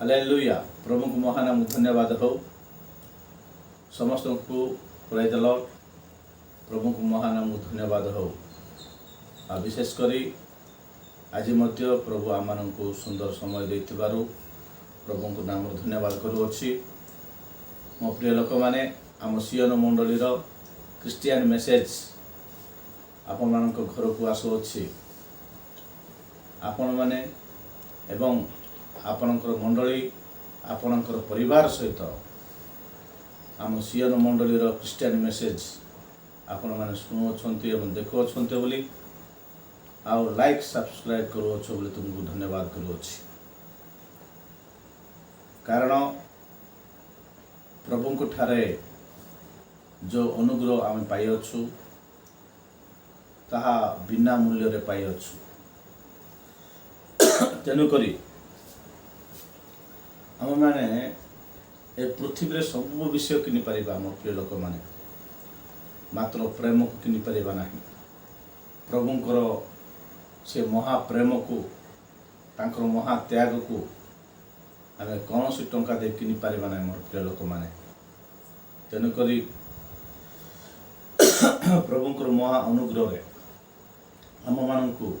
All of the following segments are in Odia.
हालेलुया। प्रभु को महानाम धन्यवाद हो। समस्त को प्रेज द लॉर्ड। प्रभु को महानाम धन्यवाद हो। आ विशेष करी आज मध्य प्रभु आम को सुंदर समय देथिबारु प्रभु को नाम धन्यवाद करुअछि। मो प्रिय लोक माने आम सियन मंडलीर क्रिस्टियन मेसेज आपण मानक घर को आसुअछि। आपण माने एवं आपणकर मंडली आपणकर परिवार सहित आम सियन मंडलीर क्रिस्टियन मेसेज आपण माने सुनुछंती एवं देखुछंती बोली आउ लाइक सब्सक्राइब करुछ बोली तुमको धन्यवाद करुछि। कारण प्रभु को ठारे जो अनुग्रह आम पाइछु ताहा बिना मूल्य रे पाइछु। तेणुकरी आम मैंने ए पृथ्वी रे सब विषय किनि परिबा मोर प्रिय लोक माने मात्र प्रेम को किनि परिबा नाही। प्रभुंकर से महाप्रेम को तांकर महात्याग को आम कौन सी टंका दे किनि परिबा नाही मोर प्रिय लोक माने। तेणुकरी प्रभुंकर महा अनुग्रह रे आम मानकु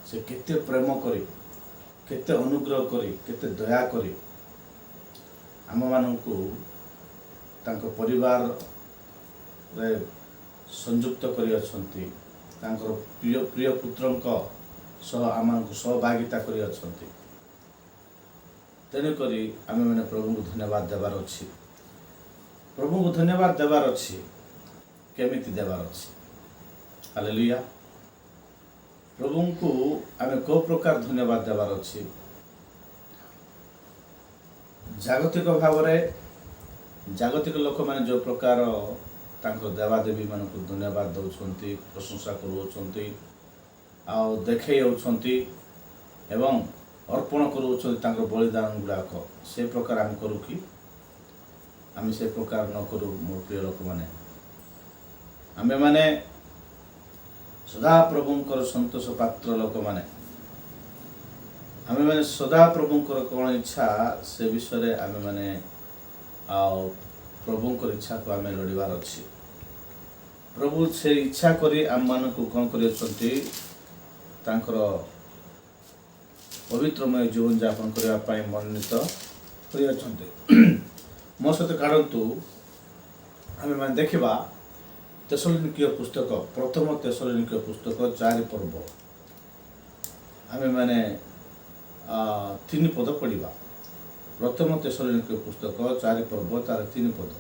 से केते प्रेम करी केते अनुग्रह करी केते दया करी आम मानकु तांको परिवार रे संयुक्त करी अछंती। तांकर प्रिय प्रिय पुत्रंक सह आमको सहभागिता करी अछंती। तेणु करी आमे माने प्रभु को धन्यवाद देवार अछि। प्रभु को धन्यवाद देवार अछि। केमिति देवार अछि? हालेलुया। प्रभु को आमे को प्रकार धन्यवाद देवार अछि? जागतिक भाव में जागतिक लोक मैंने जो प्रकार तांको देवादेवी मान को धन्यवाद दौरान प्रशंसा करुँच आउ देखे एवं अर्पण करुँच बलिदान गुड़ाक से प्रकार आम करूँ कि आम से प्रकार न करूँ। मोर प्रिय लोक मैंने आमे माने सदा प्रभुंकर संतोष पात्र लोक मैंने आमे माने सदा प्रभुंकर कौन इच्छा से विषय आमे माने आउ प्रभुंकर इच्छा को आमे लड़ीबार अछि। प्रभु से इच्छा करी आम मान को कौन करियछंती तांकर पवित्रमय जीवन यापन करबा पई मनोनीत करियछंती। मो सहित काढंतु आमे माने देखिबा तेसलोनिकीय पुस्तक प्रथम तेसलोनिकीय पुस्तक 4 पर्व आमे माने 3 पद पढ़ा। प्रथम तेसलोनिकीय पुस्तक 4 पर्व तार 3 पद।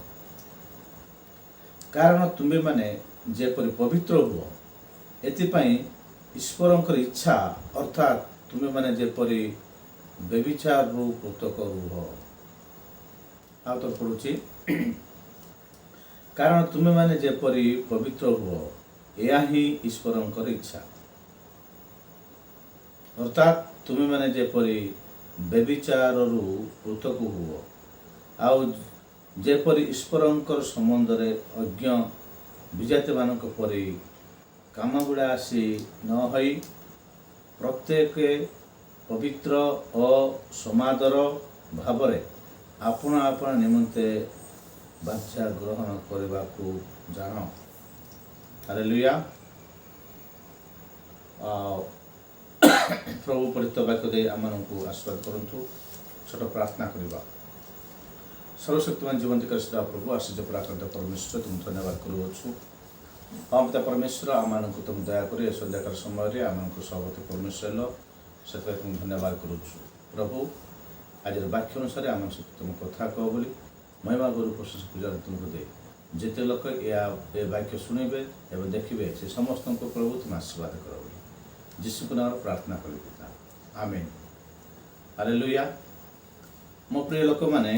कारण तुम्हें माने जेपरि पवित्र हुओ एतिपाई ईश्वरंकर इच्छा अर्थात तुम्हें माने जेपरि व्यभिचार रु पृथक रुह। आ तो पढ़ुची कारण तुम्हें माने जेपरि पवित्र हुओ या ही ईश्वरंकर इच्छा अर्थात तुम्हें माने जेपरि व्यभिचार रु पृथक हुओ आउ जेपरि ईश्वरंकर संबंध रे अज्ञ विजाति मानक परि काम गुड़ा आसी न होई प्रत्येक पवित्र और समादर भाव रे आपण आपण निमंते बाचा ग्रहण करबा को जानो। हालेलुया। प्रभु परित वाक्य दे आम को आशीर्वाद करंतु। छोट प्रार्थना करबा। सर्वशक्तिमान जीवंत कृष्ण प्रभु आश्चर्य पराक्रम परमेश्वर तुम धन्यवाद करुछु। हम पिता परमेश्वर आम को तुम दया कर संध्याकाल समय आम को सभापति परमेश्वर लो से तुम धन्यवाद करुछु। प्रभु आज वाक्य अनुसार आम सहित तुम कथा कह बोली महिमा गुरु प्रशंसा पूजा तुमको दे जिते लोक ए वाक्य शुणवे एवं देखिए से समस्त को प्रभु तुम आशीर्वाद कर बोली जीशु को नाम प्रार्थना करी पिता आमेन। हालेलुया। मो प्रिय लोक माने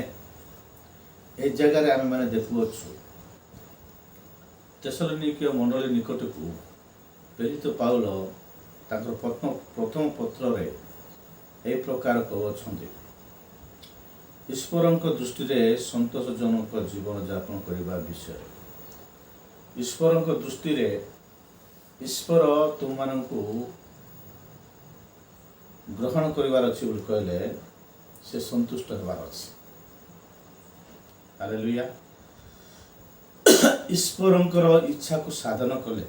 ए जगह आम मैंने देखुअछु तेसलोनिकीय मंडली निकट को प्रेरित पाउल तांकर प्रथम पत्र रे ए प्रकार कहउछंती ईश्वरंक दृष्टि रे संतोषजनक जीवन यापन करबा विषय। ईश्वरंक दृष्टि रे ईश्वर तुम मानकु ग्रहण करिवार अछि बोली कहले ସେ ସନ୍ତୁଷ୍ଟ ହେବାର ଅଛି। ହାଲେଲୁୟା। ଈଶ୍ୱରଙ୍କର ଇଚ୍ଛାକୁ ସାଧନ କଲେ,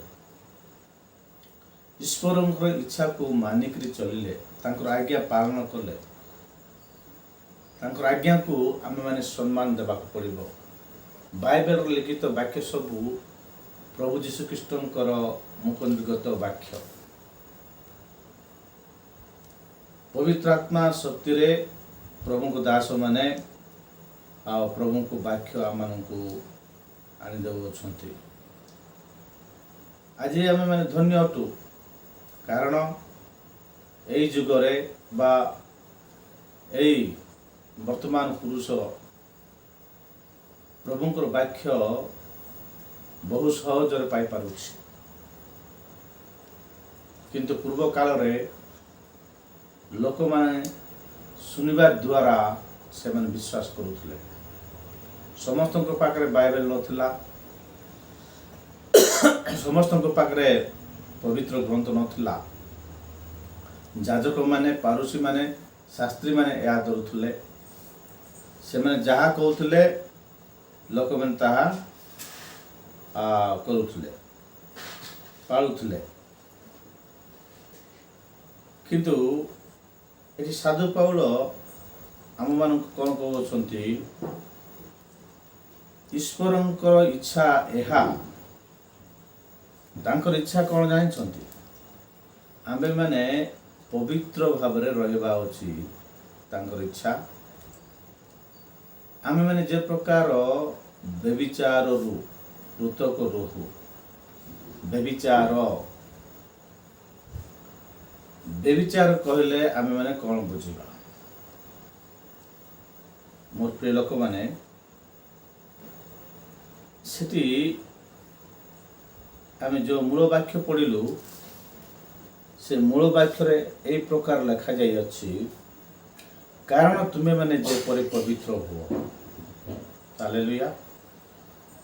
ଈଶ୍ୱରଙ୍କର ଇଚ୍ଛାକୁ ମାନିକରି ଚଳିଲେ, ତାଙ୍କର ଆଜ୍ଞା ପାଳନ କଲେ, ତାଙ୍କର ଆଜ୍ଞାକୁ ଆମେମାନେ ସମ୍ମାନ ଦେବାକୁ ପଡ଼ିବ। ବାଇବେଲର ଲିଖିତ ବାକ୍ୟ ସବୁ ପ୍ରଭୁ ଯୀଶୁଖ୍ରୀଷ୍ଟଙ୍କର ମୁଖ ନିର୍ଗତ ବାକ୍ୟ। ପବିତ୍ର ଆତ୍ମା ଶକ୍ତିରେ ପ୍ରଭୁଙ୍କ ଦାସମାନେ ଆଉ ପ୍ରଭୁଙ୍କ ବାକ୍ୟ ଆମମାନଙ୍କୁ ଆଣି ଦେଉଅଛନ୍ତି। ଆଜି ଆମେମାନେ ଧନ୍ୟ ଅଟୁ, କାରଣ ଏଇ ଯୁଗରେ ବା ଏଇ ବର୍ତ୍ତମାନ ପୁରୁଷ ପ୍ରଭୁଙ୍କର ବାକ୍ୟ ବହୁ ସହଜରେ ପାଇପାରୁଛି। କିନ୍ତୁ ପୂର୍ବ କାଳରେ ଲୋକମାନେ ଶୁଣିବା ଦ୍ୱାରା ସେମାନେ ବିଶ୍ୱାସ କରୁଥିଲେ। ସମସ୍ତଙ୍କ ପାଖରେ ବାଇବେଲ ନଥିଲା, ସମସ୍ତଙ୍କ ପାଖରେ ପବିତ୍ର ଗ୍ରନ୍ଥ ନଥିଲା। ଯାଜକମାନେ, ପାରୁଷୀମାନେ, ଶାସ୍ତ୍ରୀମାନେ ଏହା ଧରୁଥିଲେ। ସେମାନେ ଯାହା କହୁଥିଲେ ଲୋକମାନେ ତାହା କରୁଥିଲେ, ପାଳୁଥିଲେ। କିନ୍ତୁ ଏଠି ସାଧୁ ପାଉଲ ଆମମାନଙ୍କୁ କ'ଣ କହୁଛନ୍ତି? ଈଶ୍ୱରଙ୍କର ଇଚ୍ଛା ଏହା। ତାଙ୍କର ଇଚ୍ଛା କ'ଣ ଜାଣିଛନ୍ତି? ଆମ୍ଭେମାନେ ପବିତ୍ର ଭାବରେ ରହିବା ଅଛି ତାଙ୍କର ଇଚ୍ଛା। ଆମେମାନେ ଯେ ପ୍ରକାର ବ୍ୟଭିଚାରରୁ ପୃଥକ ରହୁ। ବ୍ୟଭିଚାର କହିଲେ ଆମେମାନେ କ'ଣ ବୁଝିବା? ମୋର ପ୍ରିୟ ଲୋକମାନେ, ସେଠି ଆମେ ଯେଉଁ ମୂଳ ବାକ୍ୟ ପଢ଼ିଲୁ, ସେ ମୂଳ ବାକ୍ୟରେ ଏହି ପ୍ରକାର ଲେଖାଯାଇଅଛି, କାରଣ ତୁମେମାନେ ଯେପରି ପବିତ୍ର ହୁଅ। ହାଲେଲୁୟା।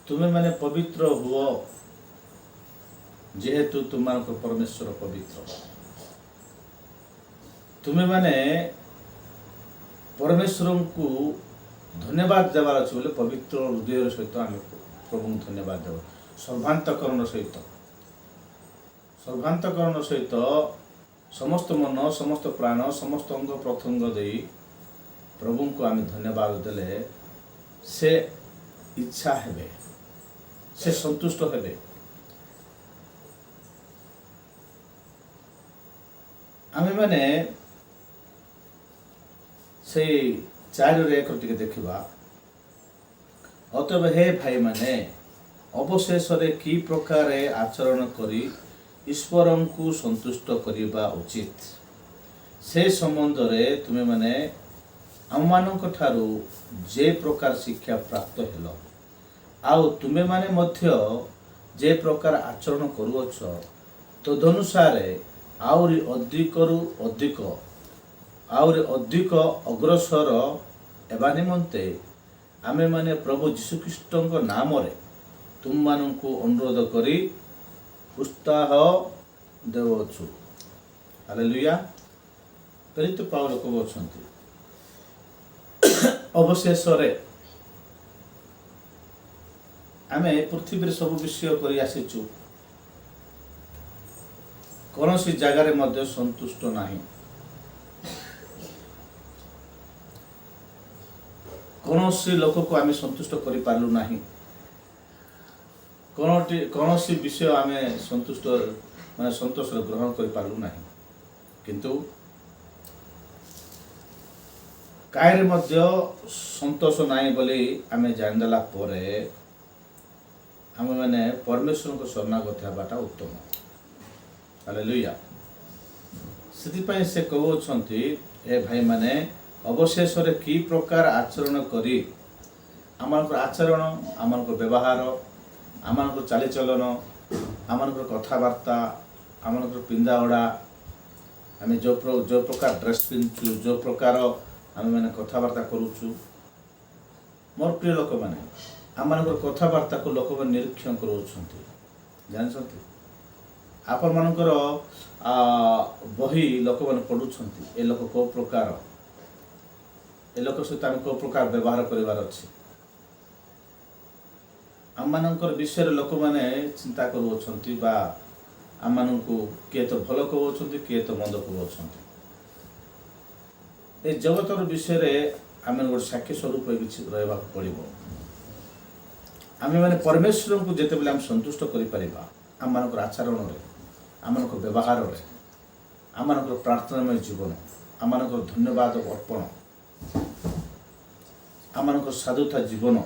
ତୁମେମାନେ ପବିତ୍ର ହୁଅ, ଯେହେତୁ ତୁମମାନଙ୍କ ପରମେଶ୍ୱର ପବିତ୍ର। ତୁମେମାନେ ପରମେଶ୍ୱରଙ୍କୁ ଧନ୍ୟବାଦ ଦେବାର ଅଛି ବୋଲି ପବିତ୍ର ହୃଦୟର ସହିତ ଆମେ ପ୍ରଭୁଙ୍କୁ ଧନ୍ୟବାଦ ଦେବ। ସର୍ବାନ୍ତକରଣ ସହିତ ସମସ୍ତ ମନ, ସମସ୍ତ ପ୍ରାଣ, ସମସ୍ତ ଅଙ୍ଗ ପ୍ରତ୍ୟଙ୍ଗ ଦେଇ ପ୍ରଭୁଙ୍କୁ ଆମେ ଧନ୍ୟବାଦ ଦେଲେ ସେ ଇଚ୍ଛା ହେବେ, ସେ ସନ୍ତୁଷ୍ଟ ହେବେ। ଆମେମାନେ ସେଇ 4:1 ଟିକେ ଦେଖିବା। ଅତଏବ ହେ ଭାଇମାନେ, ଅବଶେଷରେ କି ପ୍ରକାରେ ଆଚରଣ କରି ଈଶ୍ୱରଙ୍କୁ ସନ୍ତୁଷ୍ଟ କରିବା ଉଚିତ, ସେ ସମ୍ବନ୍ଧରେ ତୁମେମାନେ ଆମମାନଙ୍କ ଠାରୁ ଯେ ପ୍ରକାର ଶିକ୍ଷା ପ୍ରାପ୍ତ ହେଲ, ଆଉ ତୁମେମାନେ ମଧ୍ୟ ଯେ ପ୍ରକାର ଆଚରଣ କରୁଅଛ, ତଦନୁସାରେ ଆହୁରି ଅଧିକ ଅଗ୍ରସର ହେବା ନିମନ୍ତେ ଆମେମାନେ ପ୍ରଭୁ ଯୀଶୁଖ୍ରୀଷ୍ଟଙ୍କ ନାମରେ ତୁମମାନଙ୍କୁ ଅନୁରୋଧ କରି ଉତ୍ସାହ ଦେଉଅଛୁ। ହାଲେଲୁୟା। ପ୍ରେରିତ ପାଉଲ କହୁଛନ୍ତି, ଅବଶେଷରେ ଆମେ ପୃଥିବୀରେ ସବୁ ବିଷୟ କରି ଆସିଛୁ, କୌଣସି ଜାଗାରେ ମଧ୍ୟ ସନ୍ତୁଷ୍ଟ ନାହିଁ। କୌଣସି ଲୋକକୁ ଆମେ ସନ୍ତୁଷ୍ଟ କରିପାରିଲୁ ନାହିଁ। କୌଣସି ବିଷୟ ଆମେ ସନ୍ତୋଷରେ ଗ୍ରହଣ କରିପାରିଲୁ ନାହିଁ। କିନ୍ତୁ କାହିଁରେ ମଧ୍ୟ ସନ୍ତୋଷ ନାହିଁ ବୋଲି ଆମେ ଜାଣିଦେଲା ପରେ ଆମେମାନେ ପରମେଶ୍ୱରଙ୍କ ଶରଣାଗତ ହେବାଟା ଉତ୍ତମ। ହାଲେଲୁୟା। ସେଥିପାଇଁ ସେ କହୁଅଛନ୍ତି, ଏ ଭାଇମାନେ, ଅବଶେଷରେ କି ପ୍ରକାର ଆଚରଣ କରି, ଆମମାନଙ୍କର ଆଚରଣ, ଆମମାନଙ୍କର ବ୍ୟବହାର, ଆମମାନଙ୍କର ଚାଲିଚଳନ, ଆମମାନଙ୍କର କଥାବାର୍ତ୍ତା, ଆମମାନଙ୍କର ପିନ୍ଧାଓଢ଼ା, ଆମେ ଯେଉଁ ପ୍ରକାର ଡ୍ରେସ୍ ପିନ୍ଧୁଛୁ, ଯେଉଁ ପ୍ରକାର ଆମେମାନେ କଥାବାର୍ତ୍ତା କରୁଛୁ। ମୋର ପ୍ରିୟ ଲୋକମାନେ, ଆମମାନଙ୍କର କଥାବାର୍ତ୍ତାକୁ ଲୋକମାନେ ନିରୀକ୍ଷଣ କରୁଅଛନ୍ତି। ଜାଣିଛନ୍ତି, ଆପଣମାନଙ୍କର ବହି ଲୋକମାନେ ପଢ଼ୁଛନ୍ତି, ଏ ଲୋକ କେଉଁ ପ୍ରକାର, ଏ ଲୋକ ସହିତ ଆମେ କେଉଁ ପ୍ରକାର ବ୍ୟବହାର କରିବାର ଅଛି। ଆମମାନଙ୍କର ବିଷୟରେ ଲୋକମାନେ ଚିନ୍ତା କରୁଅଛନ୍ତି ବା ଆମମାନଙ୍କୁ କିଏ ତ ଭଲ କହୁଅଛନ୍ତି, କିଏ ତ ମନ୍ଦ କହୁଅଛନ୍ତି। ଏ ଜଗତର ବିଷୟରେ ଆମେ ଗୋଟେ ସାକ୍ଷୀ ସ୍ୱରୂପ କିଛି ରହିବାକୁ ପଡ଼ିବ। ଆମେମାନେ ପରମେଶ୍ୱରଙ୍କୁ ଯେତେବେଳେ ଆମେ ସନ୍ତୁଷ୍ଟ କରିପାରିବା ଆମମାନଙ୍କର ଆଚରଣରେ, ଆମମାନଙ୍କ ବ୍ୟବହାରରେ, ଆମମାନଙ୍କର ପ୍ରାର୍ଥନାମୟ ଜୀବନ, ଆମମାନଙ୍କର ଧନ୍ୟବାଦ ଅର୍ପଣ, ଆମମାନଙ୍କର ସାଧୁତା ଜୀବନ,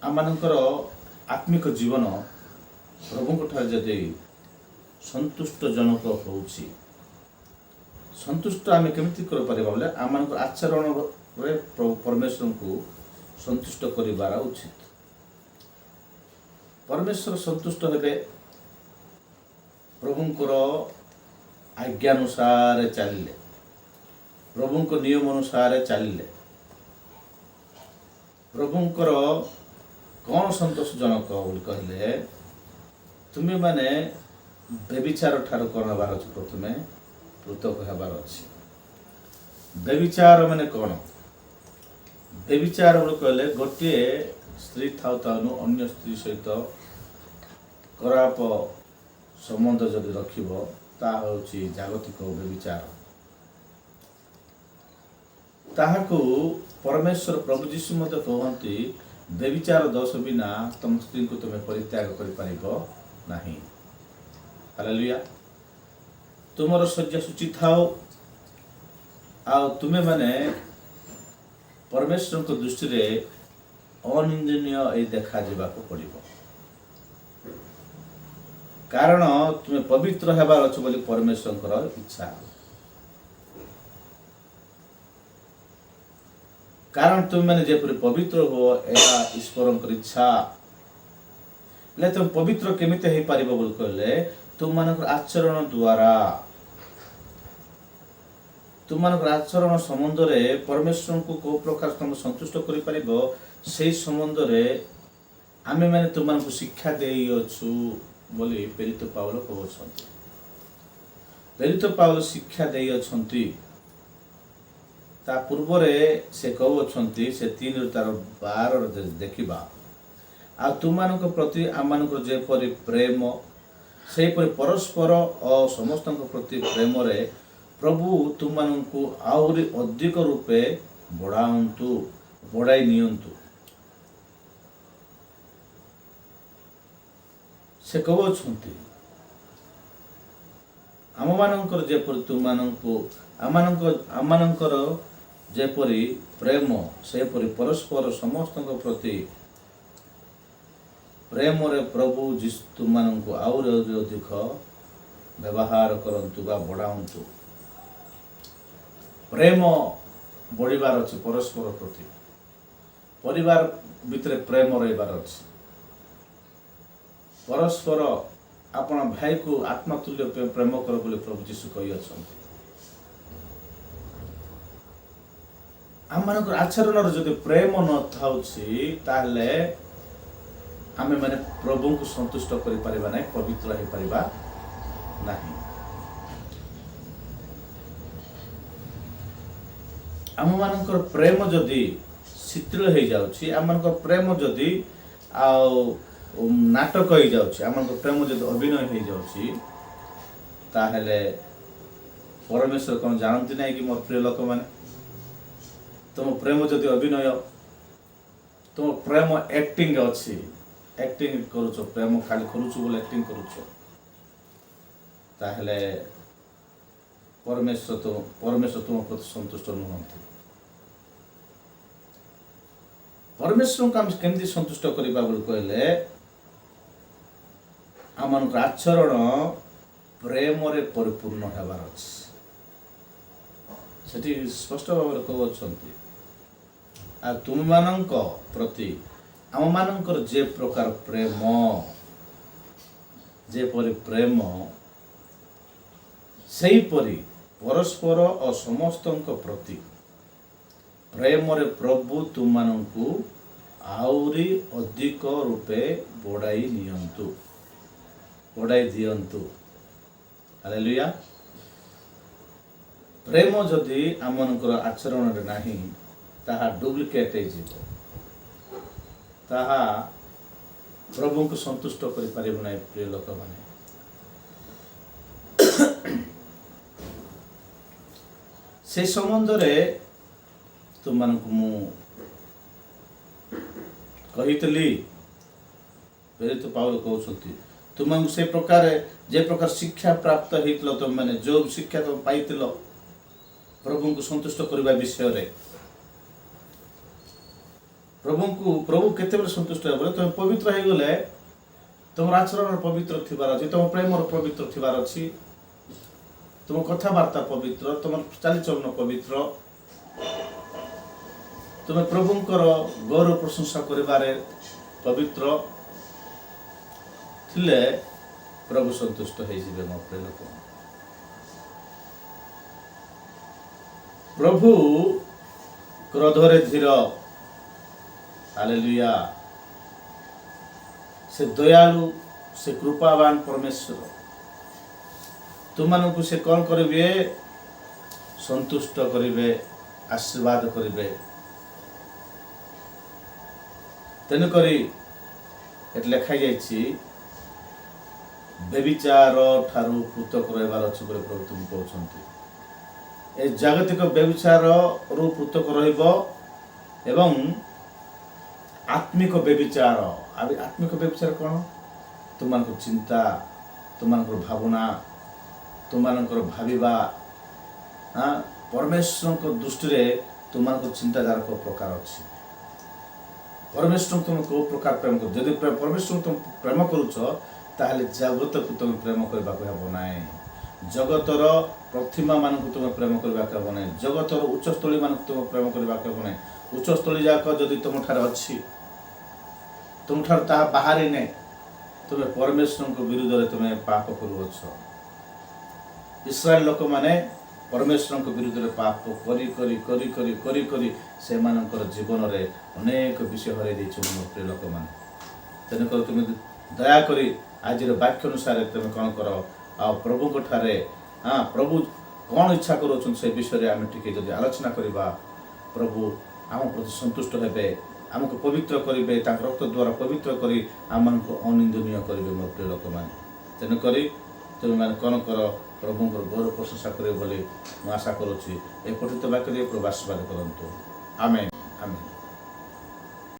ଆମମାନଙ୍କର ଆତ୍ମିକ ଜୀବନ ପ୍ରଭୁଙ୍କ ଠାରେ ଯଦି ସନ୍ତୁଷ୍ଟଜନକ ହେଉଛି, ସନ୍ତୁଷ୍ଟ ଆମେ କେମିତି କରିପାରିବା ବୋଲେ ଆମମାନଙ୍କର ଆଚରଣରେ ପରମେଶ୍ୱରଙ୍କୁ ସନ୍ତୁଷ୍ଟ କରିବାର ଉଚିତ। ପରମେଶ୍ୱର ସନ୍ତୁଷ୍ଟ ହେବେ ପ୍ରଭୁଙ୍କର ଆଜ୍ଞାନୁସାରେ ଚାଲିଲେ, ପ୍ରଭୁଙ୍କ ନିୟମ ଅନୁସାରେ ଚାଲିଲେ। ପ୍ରଭୁଙ୍କର କ'ଣ ସନ୍ତୋଷଜନକ ବୋଲି କହିଲେ, ତୁମେମାନେ ବ୍ୟଭିଚାର ଠାରୁ କ'ଣ ହେବାର ଅଛି? ପ୍ରଥମେ ପୃଥକ ହେବାର ଅଛି। ବ୍ୟଭିଚାର ମାନେ କ'ଣ? ବ୍ୟଭିଚାର ବୋଲି କହିଲେ ଗୋଟିଏ ସ୍ତ୍ରୀ ଥାଉ ଥାଉନୁ ଅନ୍ୟ ସ୍ତ୍ରୀ ସହିତ ଖରାପ ସମ୍ବନ୍ଧ ଯଦି ରଖିବ, ତାହା ହେଉଛି ଜାଗତିକ ବ୍ୟଭିଚାର। ତାହାକୁ ପରମେଶ୍ୱର ପ୍ରଭୁ ଯୀଶୁ ମଧ୍ୟ କହନ୍ତି, ବ୍ୟଭିଚାର ଦୋଷ ବିନା ତମ ସ୍ତ୍ରୀଙ୍କୁ ତୁମେ ପରିତ୍ୟାଗ କରିପାରିବ ନାହିଁ। ହାଲେଲୁୟା। ତୁମର ଶଯ୍ୟାଶୁଚି ଥାଉ, ଆଉ ତୁମେମାନେ ପରମେଶ୍ୱରଙ୍କ ଦୃଷ୍ଟିରେ ଅନିନ୍ଦନୀୟ ଏଇ ଦେଖାଯିବାକୁ ପଡ଼ିବ। କାରଣ ତୁମେ ପବିତ୍ର ହେବାର ଅଛି ବୋଲି ପରମେଶ୍ୱରଙ୍କର ଇଚ୍ଛା। କାରଣ ତୁମେମାନେ ଯେପରି ପବିତ୍ର ହୁଅ, ଏହା ଈଶ୍ୱରଙ୍କର ଇଚ୍ଛା। ହେଲେ ତୁମେ ପବିତ୍ର କେମିତି ହେଇପାରିବ ବୋଲି କହିଲେ, ତୁମମାନଙ୍କର ଆଚରଣ ଦ୍ୱାରା, ତୁମମାନଙ୍କର ଆଚରଣ ସମ୍ବନ୍ଧରେ ପରମେଶ୍ୱରଙ୍କୁ କେଉଁ ପ୍ରକାର ତମେ ସନ୍ତୁଷ୍ଟ କରିପାରିବ, ସେହି ସମ୍ବନ୍ଧରେ ଆମେମାନେ ତୁମମାନଙ୍କୁ ଶିକ୍ଷା ଦେଇଅଛୁ ବୋଲି ପ୍ରେରିତ ପାଉଲ କହୁଛନ୍ତି। ପ୍ରେରିତ ପାଉଲ ଶିକ୍ଷା ଦେଇଅଛନ୍ତି। ତା ପୂର୍ବରେ ସେ କହୁଅଛନ୍ତି, ସେ 3:12 ଦେଖିବା, ଆଉ ତୁମମାନଙ୍କ ପ୍ରତି ଆମମାନଙ୍କର ଯେପରି ପ୍ରେମ, ସେହିପରି ପରସ୍ପର ଓ ସମସ୍ତଙ୍କ ପ୍ରତି ପ୍ରେମରେ ପ୍ରଭୁ ତୁମମାନଙ୍କୁ ଆହୁରି ଅଧିକ ରୂପେ ବଢ଼ାଇ ନିଅନ୍ତୁ। ସେ କହୁଅଛନ୍ତି, ଆମମାନଙ୍କର ଯେପରି ଆମମାନଙ୍କର ଯେପରି ପ୍ରେମ, ସେପରି ପରସ୍ପର ସମସ୍ତଙ୍କ ପ୍ରତି ପ୍ରେମରେ ପ୍ରଭୁ ତୁମମାନଙ୍କୁ ଆହୁରି ଅଧିକ ବ୍ୟବହାର କରନ୍ତୁ ବା ବଢ଼ାନ୍ତୁ। ପ୍ରେମ ବଢ଼ିବାର ଅଛି ପରସ୍ପର ପ୍ରତି। ପରିବାର ଭିତରେ ପ୍ରେମ ରହିବାର ଅଛି। ପରସ୍ପର ଆପଣ ଭାଇକୁ ଆତ୍ମତୁଲ୍ୟ ପ୍ରେମ କର ବୋଲି ପ୍ରଭୁ ଯୀଶୁ କହିଅଛନ୍ତି। ଆମମାନଙ୍କର ଆଚରଣରେ ଯଦି ପ୍ରେମ ନଥାଉଛି, ତାହେଲେ ଆମେମାନେ ପ୍ରଭୁଙ୍କୁ ସନ୍ତୁଷ୍ଟ କରିପାରିବା ନାହିଁ, ପବିତ୍ର ହେଇପାରିବା ନାହିଁ। ଆମମାନଙ୍କର ପ୍ରେମ ଯଦି ଶିଥିଳ ହେଇଯାଉଛି, ଆମମାନଙ୍କର ପ୍ରେମ ଯଦି ନାଟକ ହେଇଯାଉଛି, ଆମମାନଙ୍କର ପ୍ରେମ ଯଦି ଅଭିନୟ ହେଇଯାଉଛି, ତାହେଲେ ପରମେଶ୍ୱର କ'ଣ ଜାଣନ୍ତି ନାହିଁ କି ମୋର ପ୍ରିୟ ଲୋକମାନେ? ତୁମ ପ୍ରେମ ଯଦି ଅଭିନୟ, ତୁମ ପ୍ରେମ ଆକ୍ଟିଂ ଅଛି, ଆକ୍ଟିଂ କରୁଛ, ପ୍ରେମ ଖାଲି କରୁଛୁ ବୋଲି ଆକ୍ଟିଂ କରୁଛ, ତାହେଲେ ପରମେଶ୍ୱର ତୁମ ପ୍ରତି ସନ୍ତୁଷ୍ଟ ନୁହନ୍ତି। ପରମେଶ୍ୱରଙ୍କୁ ଆମେ କେମିତି ସନ୍ତୁଷ୍ଟ କରିବା ବୋଲି କହିଲେ, ଆମମାନଙ୍କର ଆଚରଣ ପ୍ରେମରେ ପରିପୂର୍ଣ୍ଣ ହେବାର ଅଛି। ସେଠି ସ୍ପଷ୍ଟ ଭାବରେ କହୁଅଛନ୍ତି, ଆଉ ତୁମମାନଙ୍କ ପ୍ରତି ଆମମାନଙ୍କର ଯେ ପ୍ରକାର ପ୍ରେମ, ଯେପରି ପ୍ରେମ, ସେହିପରି ପରସ୍ପର ଓ ସମସ୍ତଙ୍କ ପ୍ରତି ପ୍ରେମରେ ପ୍ରଭୁ ତୁମମାନଙ୍କୁ ଆହୁରି ଅଧିକ ରୂପେ ବଢ଼ାଇ ଦିଅନ୍ତୁ। ହାଲେଲୁୟା। ପ୍ରେମ ଯଦି ଆମମାନଙ୍କର ଆଚରଣରେ ନାହିଁ ତାହା ଡୁପ୍ଲିକେଟ୍ ହେଇଯିବ, ତାହା ପ୍ରଭୁଙ୍କୁ ସନ୍ତୁଷ୍ଟ କରିପାରିବ ନାହିଁ। ପ୍ରିୟ ଲୋକମାନେ, ସେ ସମ୍ବନ୍ଧରେ ତୁମମାନଙ୍କୁ ମୁଁ କହିଥିଲି। ପ୍ରେରିତ ପାଉଲ କହୁଛନ୍ତି, ତୁମକୁ ସେ ପ୍ରକାର ଯେ ପ୍ରକାର ଶିକ୍ଷା ପ୍ରାପ୍ତ ହେଇଥିଲ, ତୁମମାନେ ଯେଉଁ ଶିକ୍ଷା ତୁମେ ପାଇଥିଲ ପ୍ରଭୁଙ୍କୁ ସନ୍ତୁଷ୍ଟ କରିବା ବିଷୟରେ, ପ୍ରଭୁ କେତେବେଳେ ସନ୍ତୁଷ୍ଟ ହେବ? ତୁମେ ପବିତ୍ର ହେଇଗଲେ, ତୁମର ଆଚରଣ ପବିତ୍ର ଥିବାର ଅଛି, ତୁମ ପ୍ରେମର ପବିତ୍ର ଥିବାର ଅଛି, ତୁମ କଥାବାର୍ତ୍ତା ପବିତ୍ର, ତୁମର ଚାଲିଚଳନ ପବିତ୍ର, ତୁମେ ପ୍ରଭୁଙ୍କର ଗୌରବ ପ୍ରଶଂସା କରିବାରେ ପବିତ୍ର ଥିଲେ ପ୍ରଭୁ ସନ୍ତୁଷ୍ଟ ହେଇଯିବେ। ମୋ ପ୍ରିୟ ଲୋକ, ପ୍ରଭୁ କ୍ରୋଧରେ ଧୀର, ହାଲେଲୁୟା। ସେ ଦୟାଳୁ, ସେ କୃପାବାନ ପରମେଶ୍ୱର। ତୁମମାନଙ୍କୁ ସେ କ'ଣ କରିବେ? ସନ୍ତୁଷ୍ଟ କରିବେ, ଆଶୀର୍ବାଦ କରିବେ। ତେଣୁକରି ଏଠି ଲେଖାଯାଇଛି, ବ୍ୟଭିଚାର ଠାରୁ ପୃଥକ ରହିବାର ଅଛି ବୋଲି ପ୍ରଭୁ ତୁମକୁ କହୁଛନ୍ତି। ଏ ଜାଗତିକ ବ୍ୟଭିଚାରରୁ ପୃଥକ ରହିବ ଏବଂ ଆତ୍ମିକ ବ୍ୟଭିଚାର। ଆତ୍ମିକ ବ୍ୟଭିଚାର କ'ଣ? ତୁମମାନଙ୍କର ଚିନ୍ତା, ତୁମମାନଙ୍କର ଭାବନା, ତୁମମାନଙ୍କର ଭାବିବା, ପରମେଶ୍ୱରଙ୍କ ଦୃଷ୍ଟିରେ ତୁମମାନଙ୍କର ଚିନ୍ତାଧାରା କେଉଁ ପ୍ରକାର ଅଛି? ପରମେଶ୍ୱରଙ୍କୁ ତୁମେ କେଉଁ ପ୍ରକାର ପ୍ରେମ କର? ଯଦି ପରମେଶ୍ୱରଙ୍କୁ ତୁମେ ପ୍ରେମ କରୁଛ, ତାହେଲେ ଜଗତକୁ ତୁମେ ପ୍ରେମ କରିବାକୁ ହେବ ନାହିଁ। ଜଗତର ପ୍ରତିମାମାନଙ୍କୁ ତୁମେ ପ୍ରେମ କରିବାକୁ ହେବ ନାହିଁ। ଜଗତର ଉଚ୍ଚସ୍ଥଳୀମାନଙ୍କୁ ତୁମେ ପ୍ରେମ କରିବାକୁ ହେବ ନାହିଁ। ଉଚ୍ଚସ୍ଥଳୀ ଯାକ ଯଦି ତୁମଠାରେ ଅଛି, ତୁମଠାରୁ ତାହା ବାହାରି ନାହିଁ, ତୁମେ ପରମେଶ୍ୱରଙ୍କ ବିରୁଦ୍ଧରେ ତୁମେ ପାପ କରୁଅଛ। ଇସ୍ରାଏଲ ଲୋକମାନେ ପରମେଶ୍ୱରଙ୍କ ବିରୁଦ୍ଧରେ ପାପ କରି କରି କରି କରି କରି କରି ସେମାନଙ୍କର ଜୀବନରେ ଅନେକ ବିଷୟ ହରାଇ ଦେଇଛନ୍ତି। ମୋ ପ୍ରିୟ ଲୋକମାନେ, ତେଣୁକରି ତୁମେ ଦୟାକରି ଆଜିର ବାକ୍ୟ ଅନୁସାରେ ତୁମେ କ'ଣ କର? ଆଉ ପ୍ରଭୁଙ୍କ ଠାରେ ପ୍ରଭୁ କ'ଣ ଇଚ୍ଛା କରୁଅଛନ୍ତି ସେ ବିଷୟରେ ଆମେ ଟିକେ ଯଦି ଆଲୋଚନା କରିବା, ପ୍ରଭୁ ଆମ ପ୍ରତି ସନ୍ତୁଷ୍ଟ ହେବେ, ଆମକୁ ପବିତ୍ର କରିବେ, ତାଙ୍କ ରକ୍ତ ଦ୍ୱାରା ପବିତ୍ର କରି ଆମମାନଙ୍କୁ ଅନିନ୍ଦନୀୟ କରିବେ। ମୋ ପ୍ରିୟ ଲୋକମାନେ, ତେଣୁକରି ତୁମେମାନେ କ'ଣ କର? ପ୍ରଭୁଙ୍କର ଗୌରବ ପ୍ରଶଂସା କରିବେ ବୋଲି ମୁଁ ଆଶା କରୁଛି। ଏ ପଠିତ ବାକ୍ୟରେ ପ୍ରଭୁ ଆଶୀର୍ବାଦ କରନ୍ତୁ। ଆମେନ୍, ଆମେନ୍।